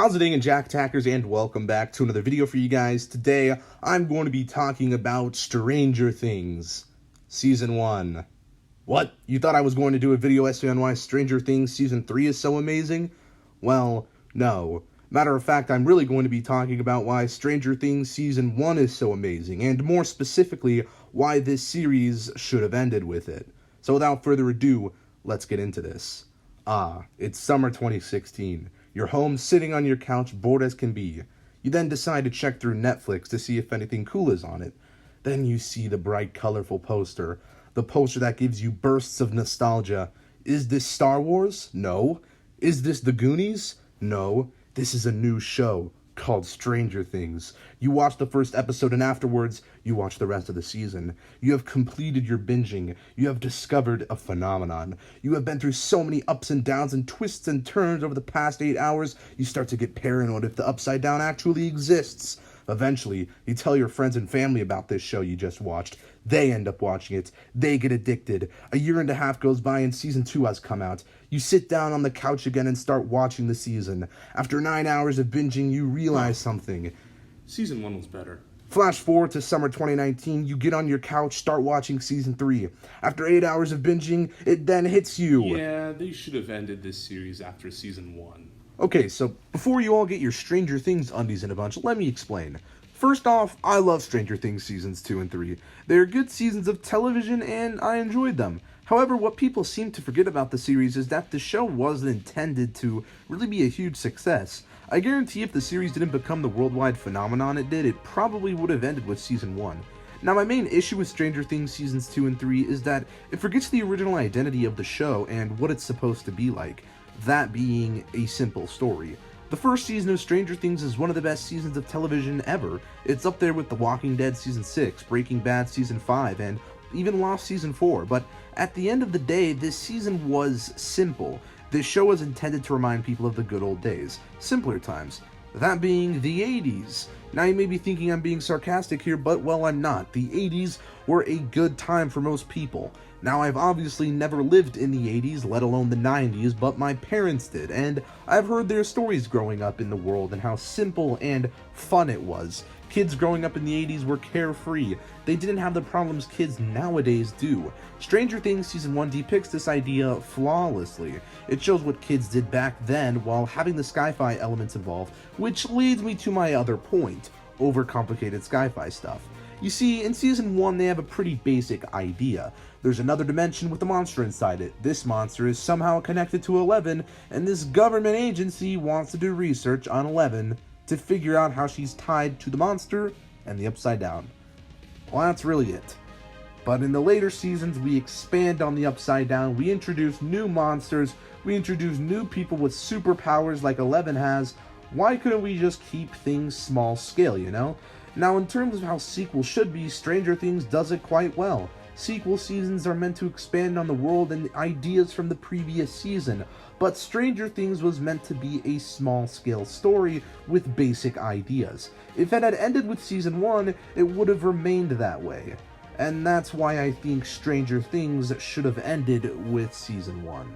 How's it going, Jack Attackers, and welcome back to another video for you guys. Today, I'm going to be talking about Stranger Things, Season 1. What? You thought I was going to do a video essay on why Stranger Things Season 3 is so amazing? Well, no. Matter of fact, I'm really going to be talking about why Stranger Things Season 1 is so amazing, and more specifically, why this series should have ended with it. So without further ado, let's get into this. It's summer 2016. You're home, sitting on your couch, bored as can be. You then decide to check through Netflix to see if anything cool is on it. Then you see the bright, colorful poster. The poster that gives you bursts of nostalgia. Is this Star Wars? No. Is this The Goonies? No. This is a new show called Stranger Things. You watch the first episode and afterwards, you watch the rest of the season. You have completed your binging. You have discovered a phenomenon. You have been through so many ups and downs and twists and turns over the past 8 hours, you start to get paranoid if the Upside Down actually exists. Eventually, you tell your friends and family about this show you just watched. They end up watching it. They get addicted. A year and a half goes by and Season 2 has come out. You sit down on the couch again and start watching the season. After 9 hours of binging, you realize something. Season 1 was better. Flash forward to summer 2019, you get on your couch, start watching Season 3. After 8 hours of binging, it then hits you. Yeah, they should have ended this series after Season 1. Okay, so before you all get your Stranger Things undies in a bunch, let me explain. First off, I love Stranger Things Seasons 2 and 3. They are good seasons of television, and I enjoyed them. However, what people seem to forget about the series is that the show wasn't intended to really be a huge success. I guarantee if the series didn't become the worldwide phenomenon it did, it probably would have ended with Season 1. Now, my main issue with Stranger Things Seasons 2 and 3 is that it forgets the original identity of the show and what it's supposed to be like. That being a simple story. The first season of Stranger Things is one of the best seasons of television ever. It's up there with The Walking Dead Season 6, Breaking Bad Season 5, and even Lost Season 4, but at the end of the day, this season was simple. This show was intended to remind people of the good old days, simpler times. That being the 80s. Now you may be thinking I'm being sarcastic here, but well, I'm not. The 80s were a good time for most people. Now, I've obviously never lived in the 80s, let alone the 90s, but my parents did, and I've heard their stories growing up in the world and how simple and fun it was. Kids growing up in the 80s were carefree. They didn't have the problems kids nowadays do. Stranger Things Season 1 depicts this idea flawlessly. It shows what kids did back then while having the sci-fi elements involved, which leads me to my other point, overcomplicated sci-fi stuff. You see, in Season 1, they have a pretty basic idea. There's another dimension with a monster inside it. This monster is somehow connected to Eleven, and this government agency wants to do research on Eleven to figure out how she's tied to the monster and the Upside Down. Well, that's really it. But in the later seasons, we expand on the Upside Down, we introduce new monsters, we introduce new people with superpowers like Eleven has. Why couldn't we just keep things small scale, you know? Now, in terms of how sequels should be, Stranger Things does it quite well. Sequel seasons are meant to expand on the world and ideas from the previous season, but Stranger Things was meant to be a small-scale story with basic ideas. If it had ended with Season 1, it would have remained that way. And that's why I think Stranger Things should have ended with Season 1.